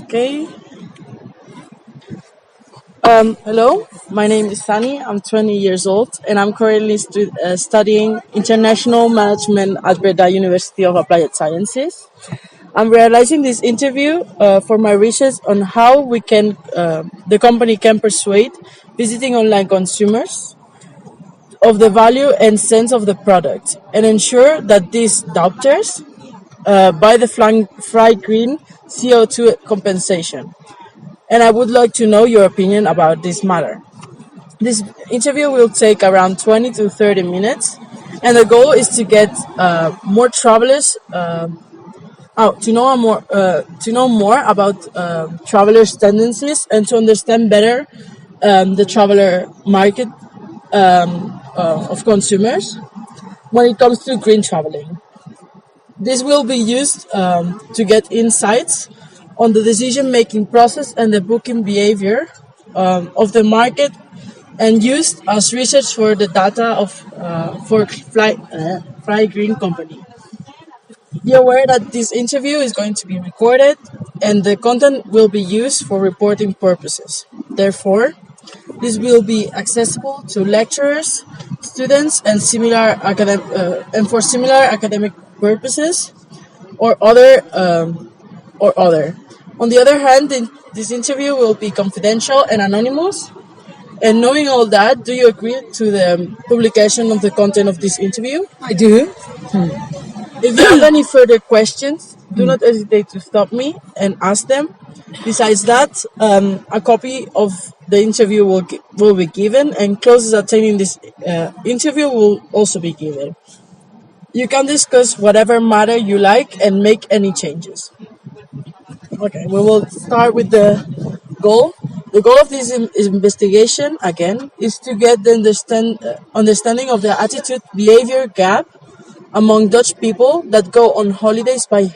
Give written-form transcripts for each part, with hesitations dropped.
Okay. Hello, my name is Sunny. I'm 20 years old and I'm currently studying international management at Breda University of Applied Sciences. I'm realizing this interview for my research on how the company can persuade visiting online consumers of the value and sense of the product and ensure that these doubters buy the fried green CO2 compensation. And I would like to know your opinion about this matter. This interview will take around 20 to 30 minutes, and the goal is to get more travelers to know more about travelers' tendencies and to understand better the traveler market of consumers when it comes to green traveling. This will be used to get insights on the decision-making process and the booking behavior of the market, and used as research for the data of for Fly Green Company. Be aware that this interview is going to be recorded, and the content will be used for reporting purposes. Therefore, this will be accessible to lecturers, students, and for similar academic purposes or other. On the other hand, this interview will be confidential and anonymous. And knowing all that, do you agree to the publication of the content of this interview? I do. If you have any further questions, do not hesitate to stop me and ask them. Besides that, a copy of the interview will be given, and closest attending this interview will also be given. You can discuss whatever matter you like and make any changes. Okay, we will start with the goal. The goal of this investigation, again, is to get the understanding of the attitude-behavior gap among Dutch people that go on holidays by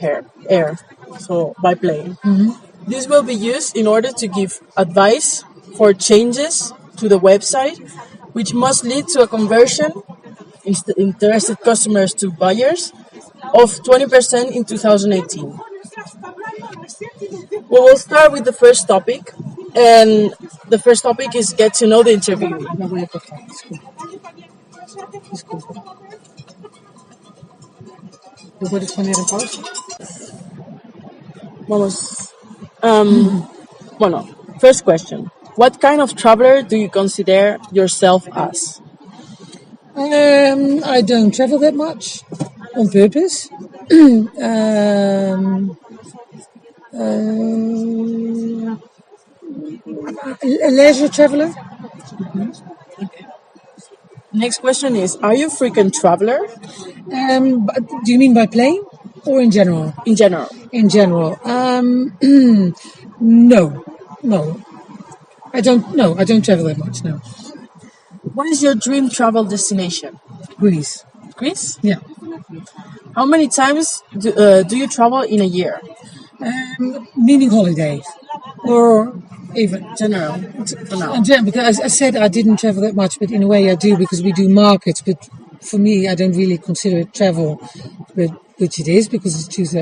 air, so by plane. This will be used in order to give advice for changes to the website, which must lead to a conversion interested customers to buyers of 20% in 2018. We will start with the first topic, and the first topic is get to know the interviewee. Vamos. First question. What kind of traveler do you consider yourself as? I don't travel that much on purpose. A leisure traveler. Next question is, are you a frequent traveler? Do you mean by plane or in general? In general. In general. No. I don't travel that much, no. What is your dream travel destination? Greece. Greece? Yeah. How many times do you travel in a year? Meaning holidays. Or even General. For now. Because I said I didn't travel that much, but in a way I do because we do markets. But for me, I don't really consider it travel, which it is because it's just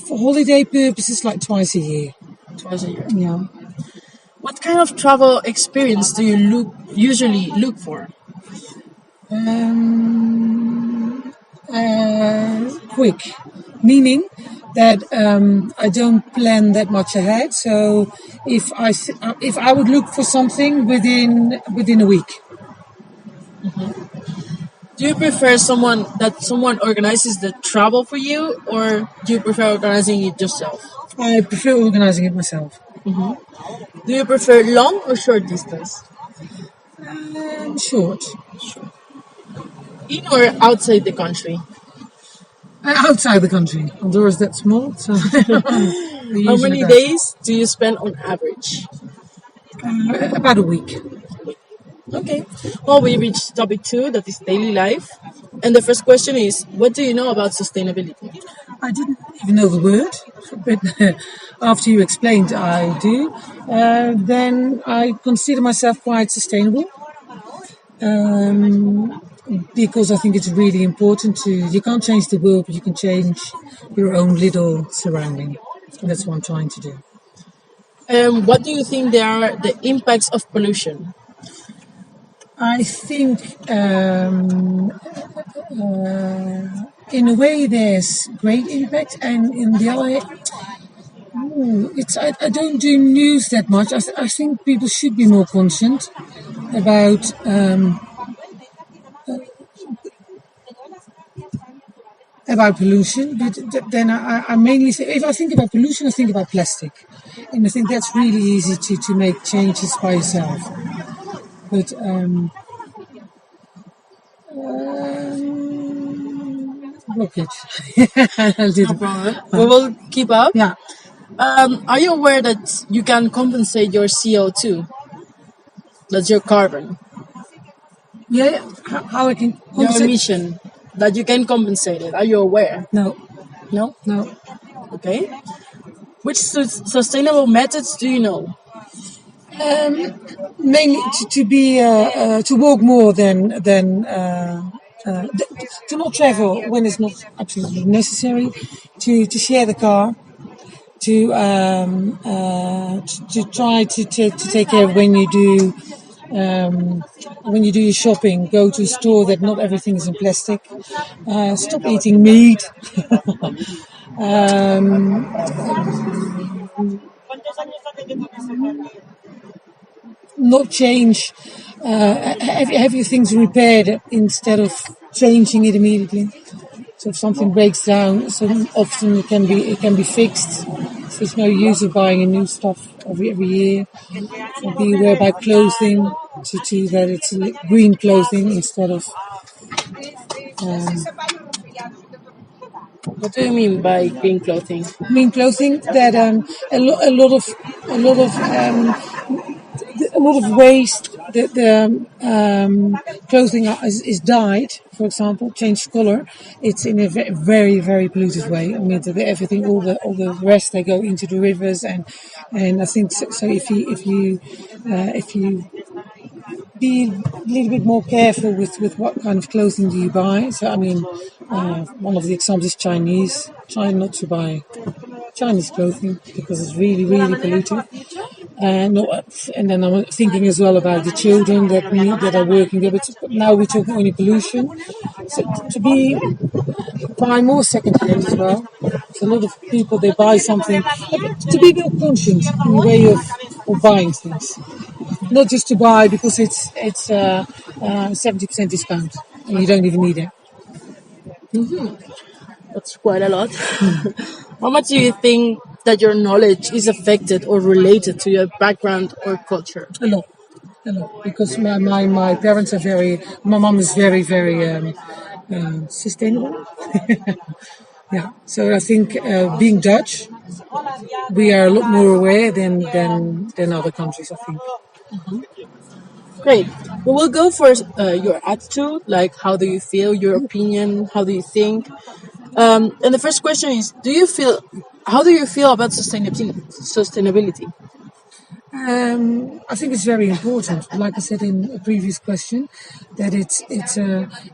for holiday purposes, like twice a year. Twice a year. Yeah. What kind of travel experience do you usually look for? Quick, meaning that I don't plan that much ahead. So if I would look for something within a week. Do you prefer someone organizes the travel for you, or do you prefer organizing it yourself? I prefer organizing it myself. Do you prefer long or short distance? Short. In or outside the country? Outside the country. Andorra is that small. So How many days do you spend on average? About a week. Okay. Well, we reached topic 2, that is daily life. And the first question is, what do you know about sustainability? I didn't even know the word, but after you explained, I do. Then I consider myself quite sustainable. Because I think it's really important you can't change the world, but you can change your own little surrounding. That's what I'm trying to do. What do you think they are the impacts of pollution? I think in a way there's great impact, and in the other, I don't do news that much. I think people should be more conscious about pollution. But then I mainly say, if I think about pollution, I think about plastic, and I think that's really easy to make changes by yourself. But blockage. I'll do No that. problem. We will keep up. Yeah. Are you aware that you can compensate your CO2? That's your carbon, Yeah. How I can your compensate? emission. That you can compensate it. Are you aware? No. No. No. Okay. Which sustainable methods do you know? Mainly to walk more than to not travel when it's not absolutely necessary, to share the car, to try to take care of when you do your shopping. Go to a store that not everything is in plastic. Stop eating meat. Not change, have your things repaired instead of changing it immediately. So if something breaks down, so often it can be fixed. So there's no use of buying a new stuff every year. So be aware about clothing, to that it's green clothing instead of. What do you mean by green clothing? Green clothing that a lot of waste. The clothing is dyed, for example, changed color. It's in a very very polluted way. I mean, everything, all the rest, they go into the rivers, and I think so. If you be a little bit more careful with what kind of clothing do you buy. So I mean, one of the examples is Chinese. Try not to buy Chinese clothing because it's really really polluted. And then I'm thinking as well about the children that are working there. But now we're talking only pollution. So buy more second-hand as well. So a lot of people, they buy something to be more conscious in the way of buying things, not just to buy because it's 70% discount and you don't even need it. That's quite a lot. How much do you think that your knowledge is affected or related to your background or culture? A lot, because my parents are my mom is very very sustainable. Yeah, so I think being Dutch, we are a lot more aware than other countries, I think. Great. We will go for your attitude, like how do you feel, your opinion, how do you think? And the first question is, how do you feel about sustainability? I think it's very important. Like I said in a previous question, that it's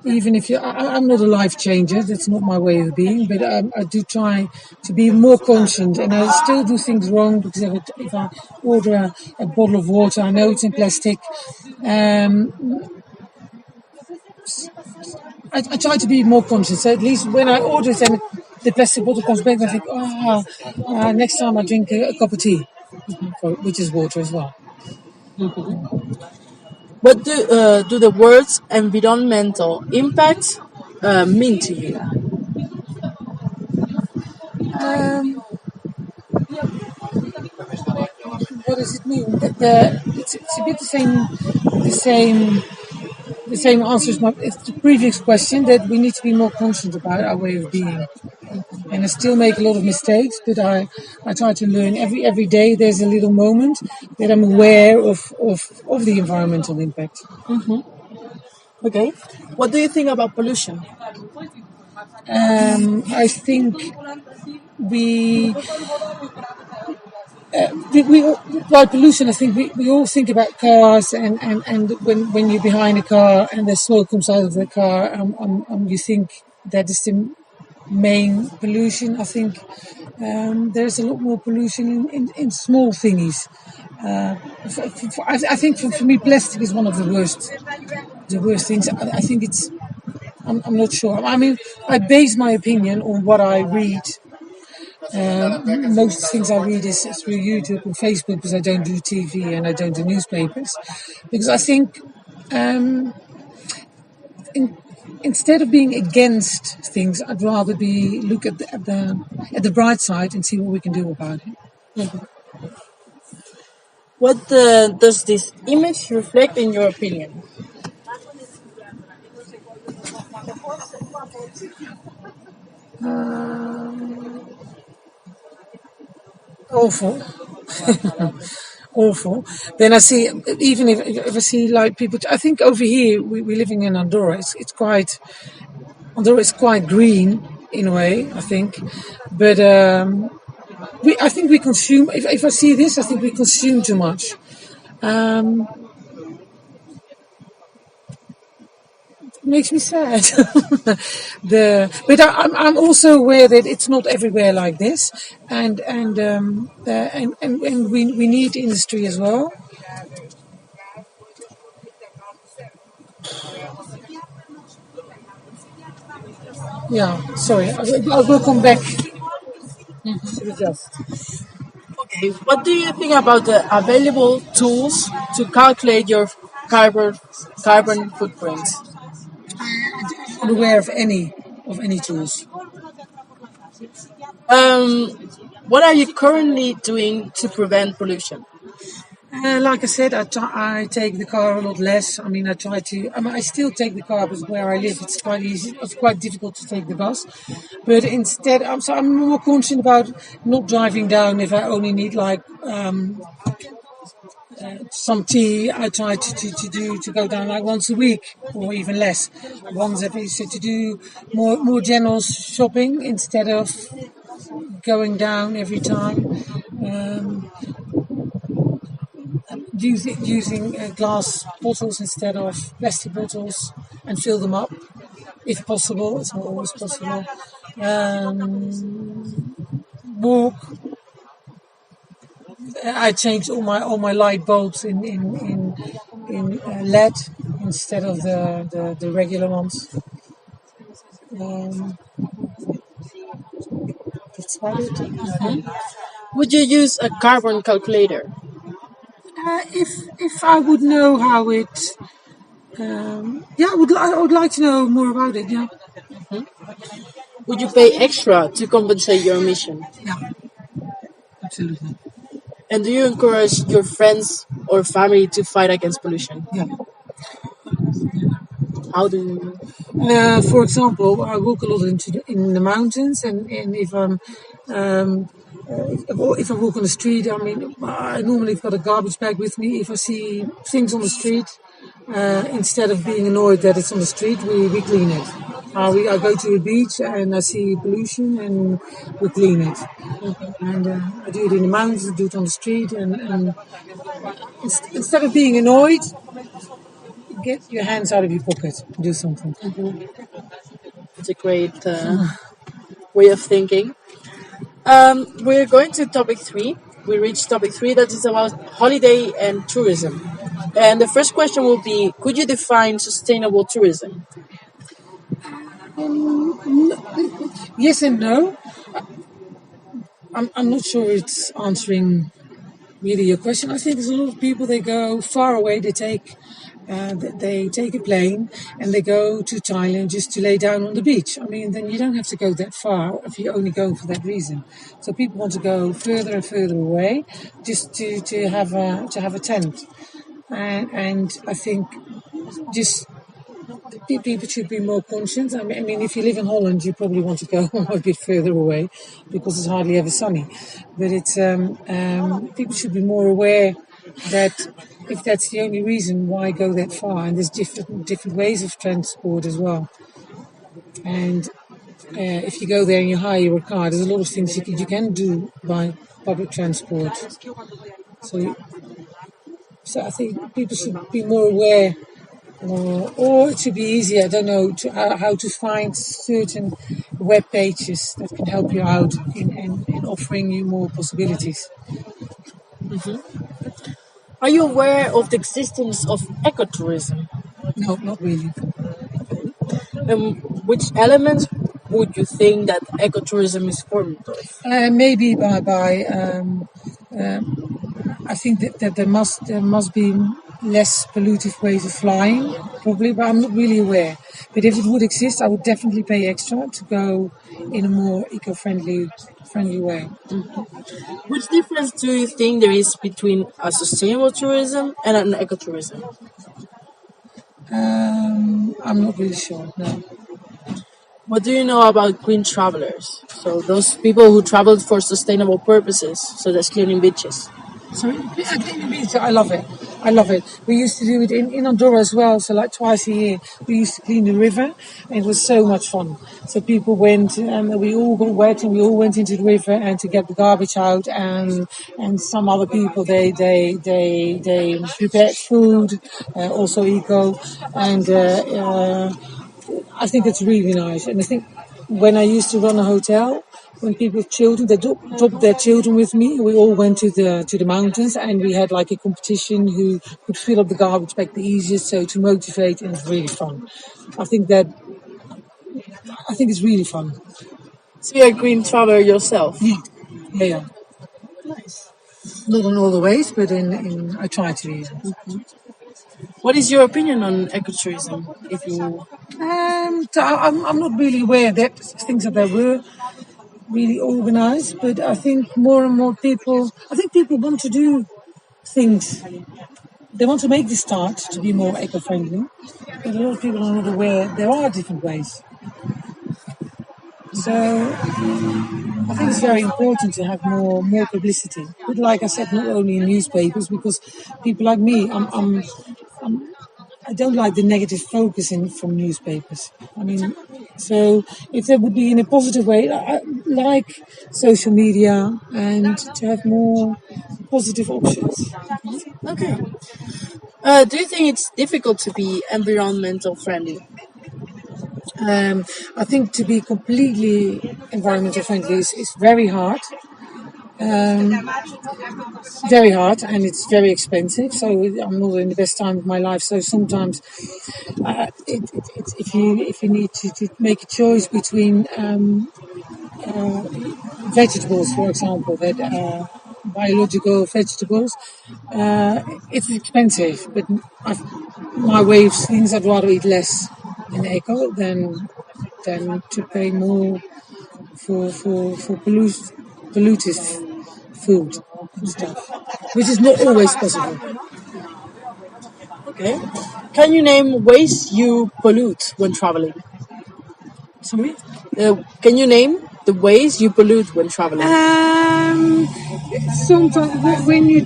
even if I'm not a life changer, that's not my way of being, but I do try to be more conscious, and I still do things wrong because if I order a bottle of water, I know it's in plastic. I try to be more conscious. So at least when I order it and the plastic bottle comes back, I think, next time I drink a cup of tea, which is water as well. What do the words environmental impact mean to you? What does it mean? It's a bit the same answer as the previous question, that we need to be more conscious about our way of being. And I still make a lot of mistakes, but I try to learn every day. There's a little moment that I'm aware of the environmental impact. Okay. What do you think about pollution? I think like pollution, I think we all think about cars, and when you're behind a car and the smoke comes out of the car, you think that is the main pollution. I think there's a lot more pollution in small thingies. I think for me, plastic is one of the worst things. I think it's. I'm not sure. I mean, I base my opinion on what I read. Most things I read is through YouTube and Facebook because I don't do TV and I don't do newspapers. Because I think instead of being against things, I'd rather look at the bright side and see what we can do about it. What does this image reflect in your opinion? Awful. Awful. Then I see, even if I see like people, I think over here we're living in Andorra. Andorra is quite green in a way, I think, but I think we consume. If I see this, I think we consume too much. Makes me sad. But I'm also aware that it's not everywhere like this, and we need industry as well. Yeah, sorry, I will come back. Just. Okay, what do you think about the available tools to calculate your carbon footprint? Not aware of any tools. What are you currently doing to prevent pollution? Like I said, I take the car a lot less. I mean, I still take the car because where I live, it's quite easy. It's quite difficult to take the bus. But instead, I'm more conscious about not driving down if I only need like some tea. I try to go down like once a week or even less. Once every so to do more general shopping instead of going down every time. Using glass bottles instead of plastic bottles and fill them up if possible. It's not always possible. Walk. I changed all my light bulbs in LED instead of the regular ones. That's about it. Mm-hmm. Would you use a carbon calculator? If I would know how it, I would like to know more about it. Yeah. Mm-hmm. Would you pay extra to compensate your emission? Yeah. Absolutely. And do you encourage your friends or family to fight against pollution? Yeah. How do you? For example, I walk a lot in the mountains, and if if I walk on the street, I mean, I normally have got a garbage bag with me. If I see things on the street, instead of being annoyed that it's on the street, we clean it. I go to a beach and I see pollution and we clean it. Mm-hmm. And I do it in the mountains, I do it on the street, and instead of being annoyed, get your hands out of your pocket and do something. Mm-hmm. It's a great way of thinking. We're going to topic 3. We reached topic 3, that is about holiday and tourism. And the first question will be, could you define sustainable tourism? Yes and no. I'm not sure it's answering really your question. I think there's a lot of people, they go far away, they take a plane and they go to Thailand just to lay down on the beach. I mean, then you don't have to go that far if you're only going for that reason. So people want to go further and further away just to have a tent. And I think just people should be more conscious. I mean, if you live in Holland, you probably want to go a bit further away because it's hardly ever sunny. But it's people should be more aware that if that's the only reason, why go that far? And there's different ways of transport as well. And if you go there and you hire your car, there's a lot of things you can do by public transport. So I think people should be more aware, or it should be easier. I don't know how to find certain web pages that can help you out in offering you more possibilities. Are you aware of the existence of ecotourism? No, not really. Which elements would you think that ecotourism is formed of? Maybe by I think that there must be less pollutive ways of flying, probably, but I'm not really aware. But if it would exist, I would definitely pay extra to go in a more eco-friendly way. Which difference do you think there is between a sustainable tourism and an ecotourism? I'm not really sure. No. What do you know about green travelers? So those people who travel for sustainable purposes, such as cleaning beaches. Sorry, cleaning beach. I love it. I love it. We used to do it in Andorra as well. So like twice a year, we used to clean the river. And it was so much fun. So people went and we all got wet and we all went into the river and to get the garbage out. And some other people they prepared food, also eco. And I think it's really nice. And I think when I used to run a hotel, when people with children, they dropped their children with me. We all went to the mountains, and we had like a competition who could fill up the garbage bag the easiest. So to motivate, and it's really fun. I think it's really fun. So you're a green traveler yourself. Yeah. Nice. Not in all the ways, but in I try to be. What is your opinion on ecotourism? If you So I'm not really aware that things that there were really organized, but I think more and more people, I think people want to do things. They want to make the start to be more eco-friendly, but a lot of people are not aware there are different ways. So I think it's very important to have more publicity. But like I said, not only in newspapers, because people like me, I don't like the negative focus from newspapers. I mean, so if there would be in a positive way, I like social media and to have more positive options. okay? Do you think it's difficult to be environmental friendly? I think to be completely environmental friendly is very hard. Very hard, and it's very expensive. So I'm not in the best time of my life. So sometimes, if you need to make a choice between vegetables, for example, that biological vegetables, it's expensive. But my way of things, I'd rather eat less in eco than to pay more for polluted food and stuff, which is not always possible. Okay. Can you name ways you pollute when traveling? Sorry? Can you name the ways you pollute when traveling? Sometimes when you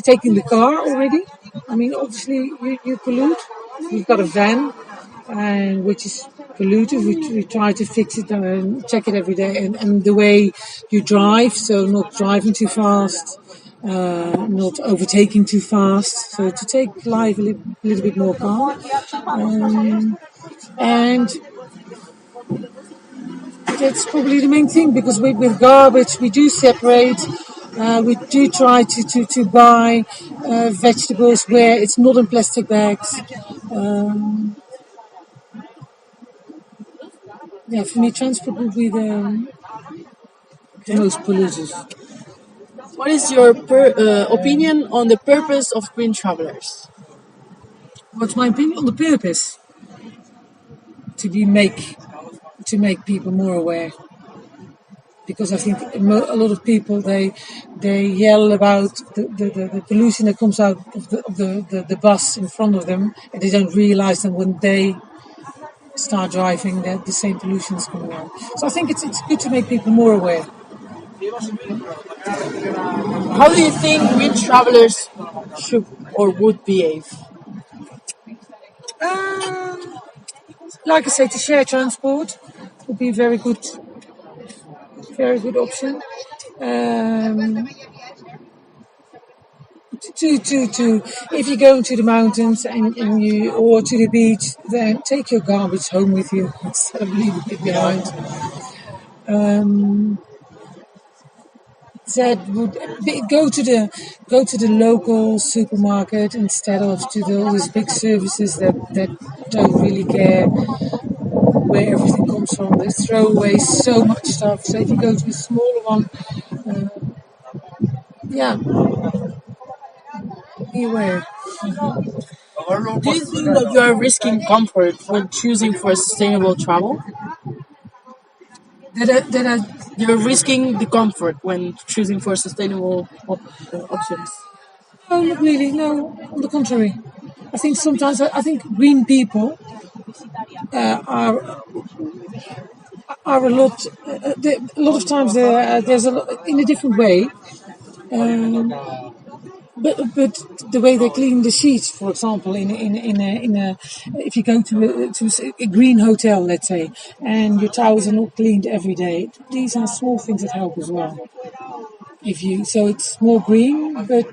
taking the car already. I mean, obviously you pollute. We've got a van, and which is polluted. We try to fix it and check it every day. And the way you drive, so not driving too fast, not overtaking too fast. So to take life a little bit more calm. And that's probably the main thing, because with garbage we do separate. We do try to buy vegetables where it's not in plastic bags. For me, transport would be the most polluted. What is your opinion on the purpose of green travelers? What's my opinion on the purpose? To make people more aware. Because I think a lot of people they yell about the pollution that comes out of the bus in front of them, and they don't realize that when they start driving that the same pollution is coming out. So I think it's good to make people more aware. How do you think green travelers should or would behave? Like I say, to share transport would be a very good option. to if you go to the mountains and you or to the beach, then take your garbage home with you instead of leaving it behind. That would go to the local supermarket instead of to all these big services that don't really care where everything comes from. They throw away so much stuff. So if you go to a smaller one, yeah, be aware. Do you think that you are risking comfort when choosing for sustainable travel? That You're risking the comfort when choosing for sustainable options. no, not really. No, on the contrary. I think sometimes I think green people are a lot. A lot of times there's a lot, in a different way. Um, but the way they clean the sheets, for example, in a if you go to a green hotel, let's say, and your towels are not cleaned every day, these are small things that help as well. If you so it's more green, but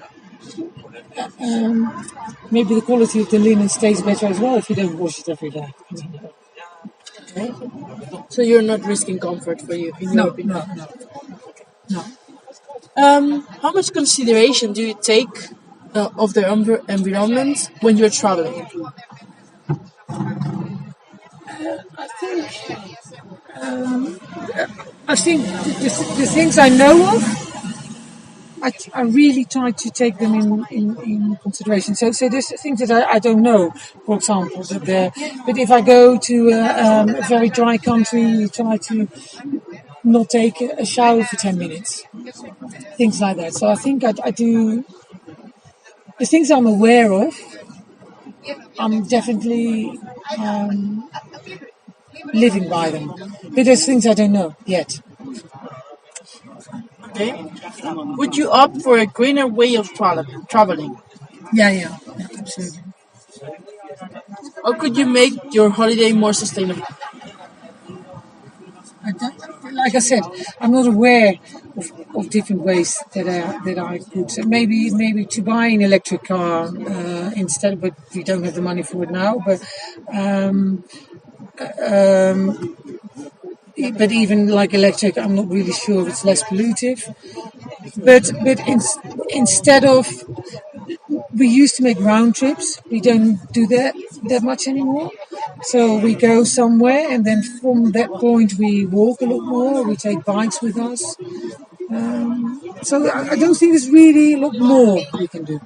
maybe the quality of the linen stays better as well if you don't wash it every day. Okay. So you're not risking comfort for you, in your No, opinion. no. How much consideration do you take of the environment when you're traveling? I think I think the things I know of, I really try to take them in consideration. So there's things that I don't know, for example, but if I go to a very dry country, you try to not take a shower for 10 minutes, things like that. So I think I do the things I'm aware of. I'm definitely living by them, but there's things I don't know yet. Okay. Would you opt for a greener way of traveling? Yeah, absolutely. Or could you make your holiday more sustainable? Like I said, I'm not aware of different ways that I could. So maybe to buy an electric car instead, but we don't have the money for it now. But even like electric, I'm not really sure if it's less pollutive. But instead of we used to make round trips. We don't do that much anymore. So we go somewhere, and then from that point we walk a lot more. We take bikes with us. So I don't think there's really a lot more we can do.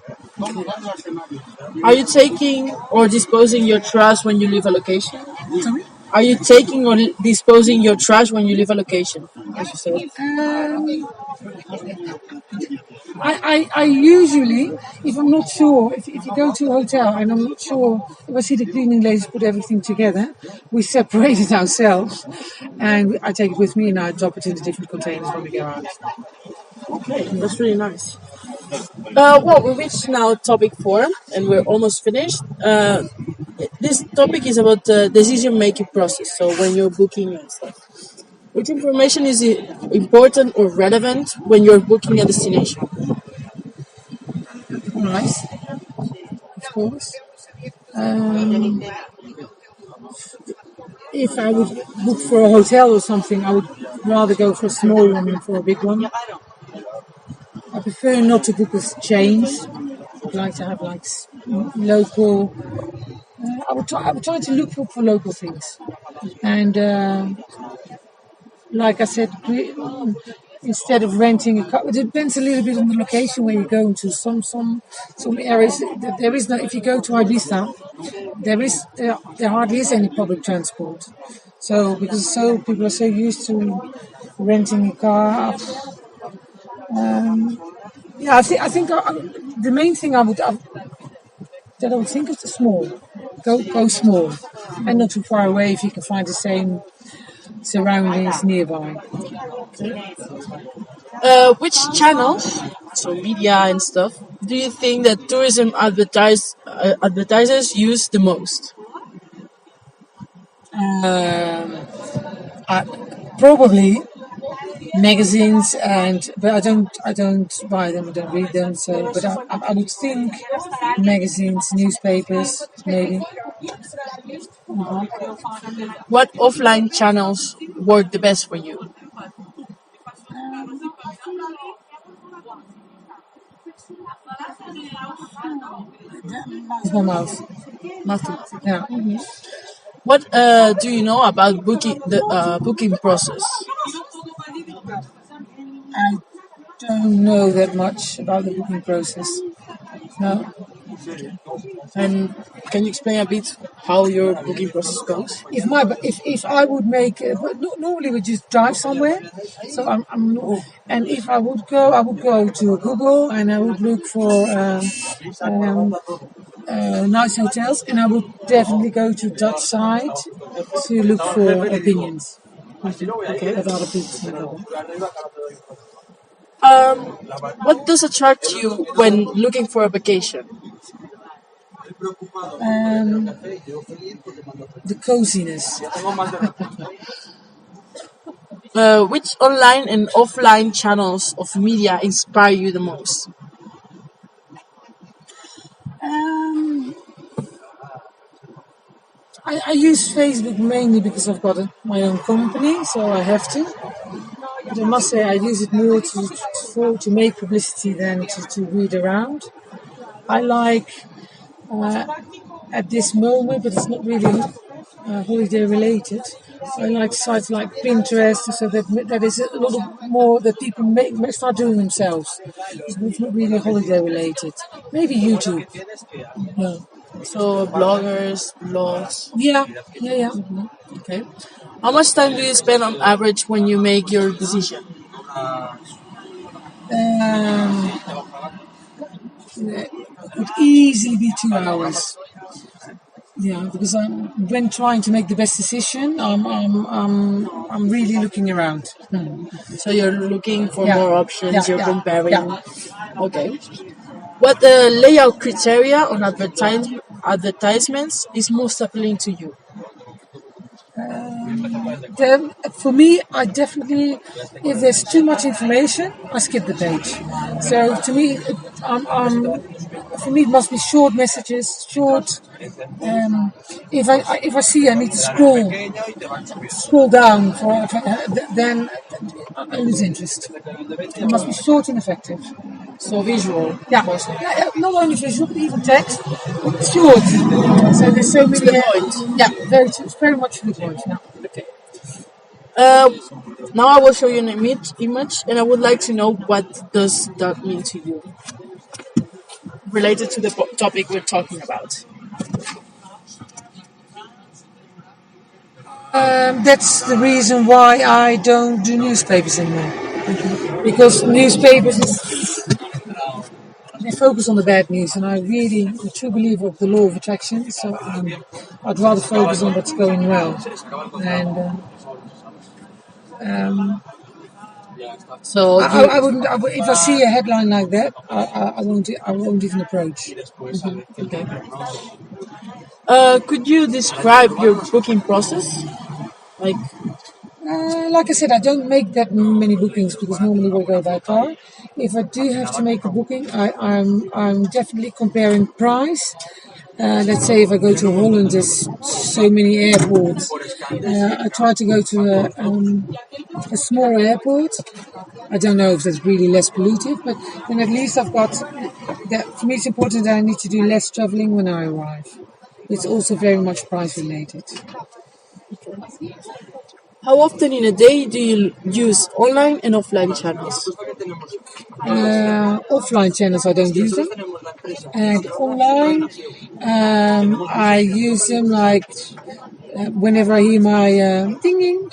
Are you taking or disposing your trash when you leave a location? Sorry? Are you taking or disposing your trash when you leave a location? As you said. I usually, if I'm not sure, if you go to a hotel and I'm not sure, if I see the cleaning ladies put everything together, we separate it ourselves and I take it with me and I drop it into different containers when we go out. Okay, that's really nice. Well, we reached now topic 4, and we're almost finished. This topic is about the decision-making process. So when you're booking and stuff, which information is important or relevant when you're booking a destination? Price, of course. If I would book for a hotel or something, I would rather go for a small one than for a big one. I prefer not to book with chains. I'd like to have like local. I would try to look for local things, and like I said, instead of renting a car, it depends a little bit on the location where you're going to. Some areas there is no. If you go to Ibiza, there hardly is any public transport. So because people are so used to renting a car. Yeah, I think the main thing that I would think is small. Go small, and not too far away if you can find the same surroundings nearby. Which channels, so media and stuff, do you think that tourism advertisers use the most? Probably magazines, but I don't buy them. I don't read them. So, but I would think magazines, newspapers, maybe. What offline channels work the best for you? It's my mouth. Nothing. Yeah. What do you know about booking process? I don't know that much about the booking process. No. And can you explain a bit how your booking process goes? If I would make but normally we just drive somewhere. So and if I would go to Google and I would look for um, nice hotels, and I would definitely go to Dutch site to look for opinions. Okay, of other people. Um, what does attract you when looking for a vacation? The coziness. Which online and offline channels of media inspire you the most? I use Facebook mainly because I've got my own company, so I have to. But I must say I use it more to make publicity than to read around. I like at this moment, but it's not really holiday related. I like sites like Pinterest, so that is a lot more that people start doing themselves. It's not really holiday related. Maybe YouTube. Yeah. So bloggers, blogs. Yeah. Okay. How much time do you spend on average when you make your decision? It could easily be 2 hours. Yeah, because when trying to make the best decision, I'm really looking around. So you're looking for Yeah. more options. Yeah, You're yeah, comparing. yeah. Okay. What layout criteria on advertisements is most appealing to you? For me, I definitely, if there's too much information, I skip the page. So to me, for me, it must be short messages, short. If I see I need to scroll down then I lose interest. It must be short and effective. So visual. Yeah, not only visual, but even text. But short. So there's so many. To the point. Yeah, very much to the point. Yeah. Okay. Now I will show you an image, and I would like to know what does that mean to you, related to the topic we're talking about. That's the reason why I don't do newspapers anymore. Because newspapers they focus on the bad news, and I'm a true believer of the law of attraction. So I'd rather focus on what's going well. And So I wouldn't. If I see a headline like that, I won't. I won't even approach. okay. Could you describe your booking process? Like I said, I don't make that many bookings because normally we'll go by car. If I do have to make a booking, I'm definitely comparing price. Let's say if I go to Holland, there's so many airports. I try to go to a smaller airport. I don't know if that's really less polluted, but then at least I've got that. For me, it's important that I need to do less traveling when I arrive. It's also very much price related. How often in a day do you use online and offline channels? Offline channels, I don't use them. And online, I use them like whenever I hear my dinging.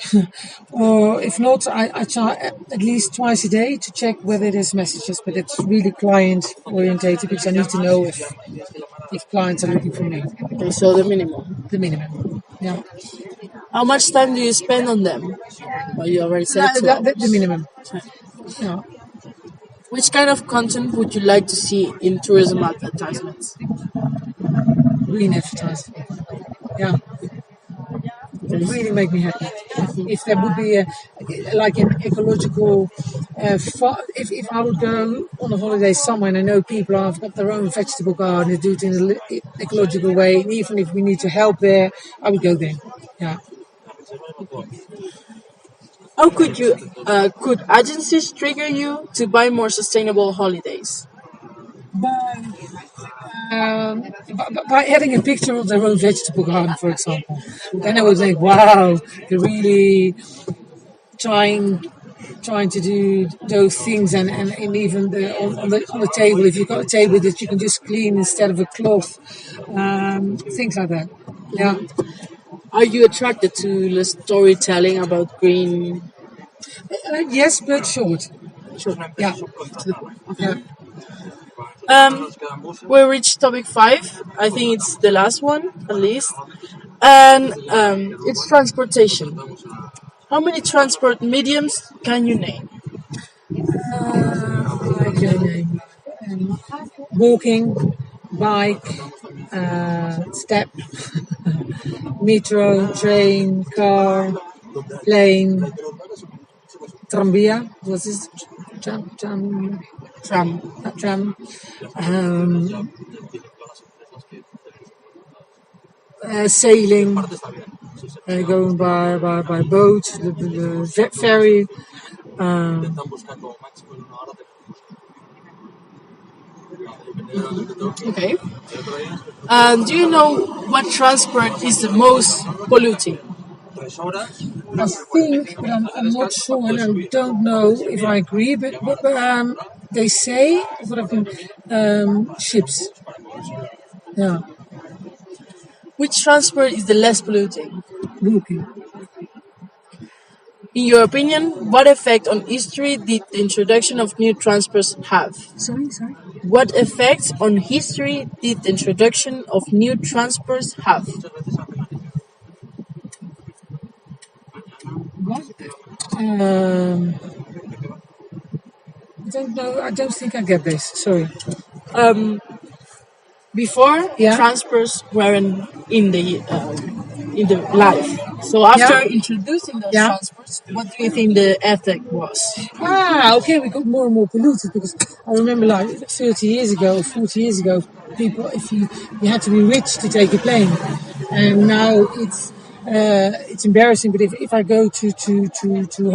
Or if not, I try at least twice a day to check whether there's messages. But it's really client orientated because I need to know if clients are looking for me. Okay, so the minimum. The minimum. Yeah. How much time do you spend on them? Well, you already said The minimum. Yeah. Which kind of content would you like to see in tourism advertisements? Green advertising. Yeah. It really make me happy. If there would be like in ecological. If I would go on a holiday somewhere and I know people have got their own vegetable garden, they do it in an ecological way, and even if we need to help there, I would go there. Yeah. How could agencies trigger you to buy more sustainable holidays? By, by adding a picture of their own vegetable garden, for example, then I would think, wow, they're really trying trying to do those things, and even on the table, if you've got a table that you can just clean instead of a cloth, things like that. Yeah. Are you attracted to the storytelling about green? Yes, but short. Sure. Yeah. To the point. Yeah. We reached topic 5. I think it's the last one, at least. And it's transportation. How many transport mediums can you name? Okay. Walking, bike, step, metro, train, car, plane, tranvia. What's this? Tram. Sailing, going by boat, the ferry. Okay. Do you know what transport is the most polluting? I think, but I'm not sure, and I don't know if I agree. But they say what I've been ships. Yeah, Which transport is the less polluting? walking. In your opinion, what effect on history did the introduction of new transports have? Sorry. What effect on history did the introduction of new transports have? What? I don't know. I don't think I get this. Sorry. Before, Yeah. transports weren't in the life. So after Yeah. introducing those Yeah. transports, what do you think the effect was? Okay, we got more and more polluted because I remember like 30 years ago, 40 years ago, people, if you had to be rich to take a plane, and now it's embarrassing. But if I go to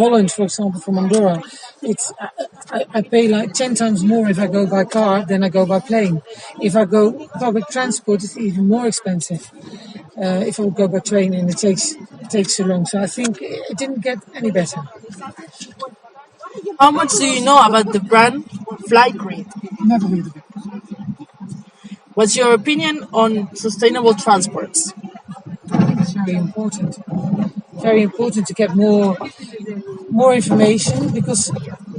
Holland, for example, from Andorra, it's I pay like 10 times more if I go by car than I go by plane. If I go public transport, it's even more expensive. If I would go by train, and it takes so long. So I think it didn't get any better. How much do you know about the brand Flight Grid? Never heard of it. What's your opinion on sustainable transports? It's very important. Very important to get more information, because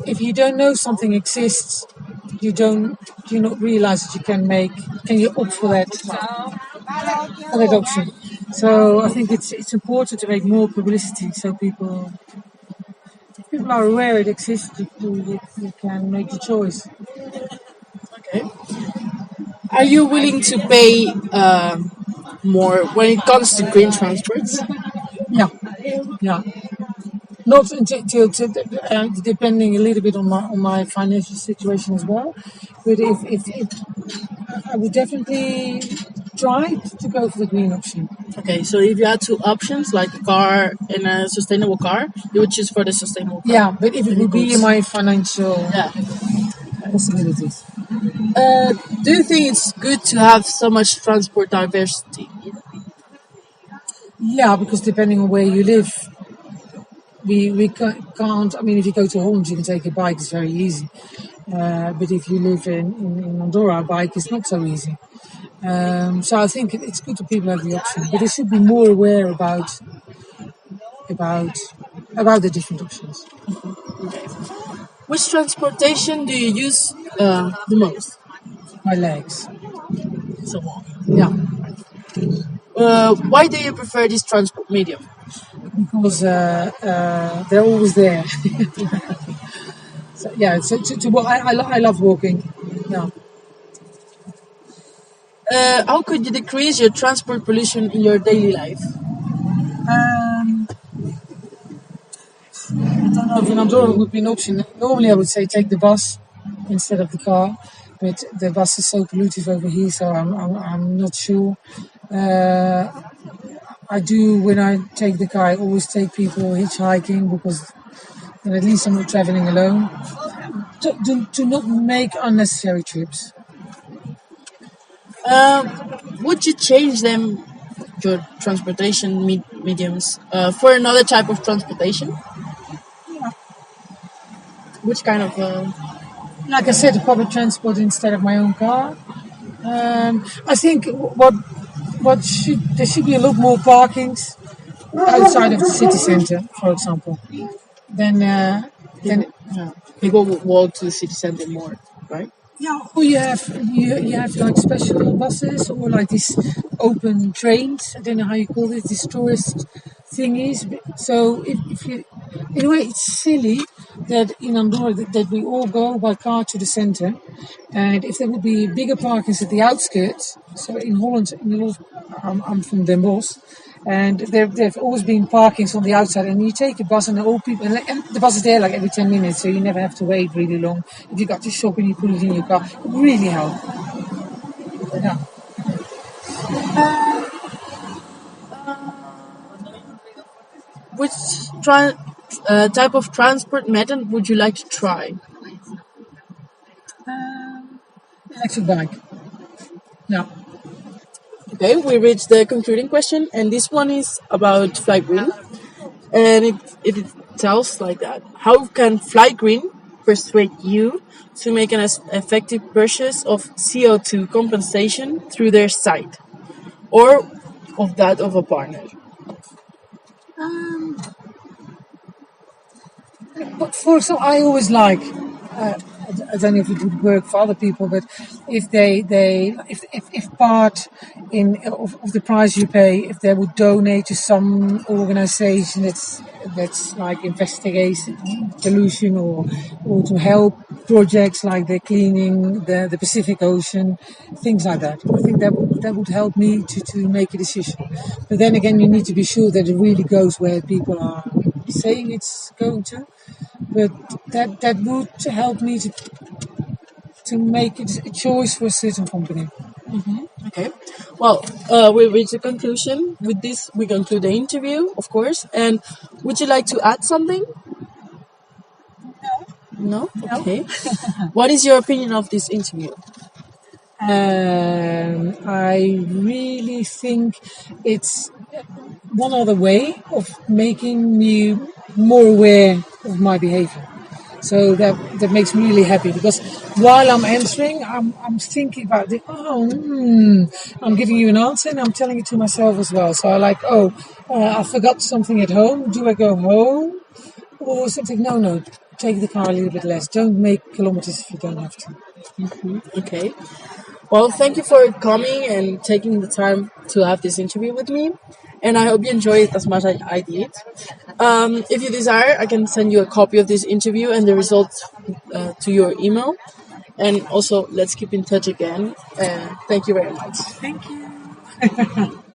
if you don't know something exists, you do not realize that can you opt for that option. So I think it's important to make more publicity so people are aware it exists. You can make the choice. Okay. Are you willing to pay more when it comes to green transports? Yeah, yeah. Not until depending a little bit on my financial situation as well. But if I would definitely try to go for the green option. Okay, so if you had two options, like a car and a sustainable car, you would choose for the sustainable car. Yeah, but if it would be in my financial Yeah. possibilities. Do you think it's good to have so much transport diversity? Yeah, because depending on where you live, we can't. I mean, if you go to Holland, you can take a bike; it's very easy. But if you live in Andorra, a bike is not so easy. So I think it's good that people have the option, but they should be more aware about the different options. Which transportation do you use the most? My legs. So on. Yeah, Why do you prefer this transport medium? because they're always there. So yeah, I love walking. Yeah. How could you decrease your transport pollution in your daily life? Um, of an Andorra would be an option. Normally, I would say take the bus instead of the car, but the bus is so polluted over here, so I'm not sure. I do, when I take the car, I always take people hitchhiking because then at least I'm not traveling alone. Do not make unnecessary trips. Would you change them, your transportation mediums, for another type of transportation? Which kind of? Like I said, public transport instead of my own car. I think there should be a lot more parkings outside of the city center, for example. Then Yeah. People would walk to the city center more, right? yeah, or you have like special buses or like these open trains. I don't know how you call it. These tourist thingies. So if you, in a way, it's silly that in Andorra that we all go by car to the center, and if there would be bigger parkings at the outskirts. So in Holland, I'm from Den Bosch. And there've always been parkings on the outside, and you take a bus, and all people, and the bus is there like every 10 minutes, so you never have to wait really long. If you got to shop and you put it in your car, it would really help. Yeah. Which type of transport method would you like to try? Electric bike. Yeah. Okay, we reached the concluding question, and this one is about Flight Green, and it tells like that. How can Flight Green persuade you to make an effective purchase of CO2 compensation through their site, or of that of a partner? But for example, I always like. I don't know if it would work for other people, but if if part of the price you pay, if they would donate to some organization that's like investigation pollution or to help projects like the cleaning the Pacific Ocean, things like that. I think that would help me to make a decision. But then again, you need to be sure that it really goes where people are saying it's going to. But that would help me to make a choice for a certain company. Okay. Well, we reached a conclusion. With this, we conclude the interview, of course. And would you like to add something? No? Okay. What is your opinion of this interview? I really think it's one other way of making me more aware of my behavior. So that makes me really happy because while I'm answering, I'm thinking about it. I'm giving you an answer and I'm telling it to myself as well. So I like, I forgot something at home. Do I go home or something? No. Take the car a little bit less. Don't make kilometers if you don't have to. Okay. Well, thank you for coming and taking the time to have this interview with me. And I hope you enjoy it as much as I did. If you desire, I can send you a copy of this interview and the results to your email. And also, let's keep in touch again. Thank you very much. Thank you.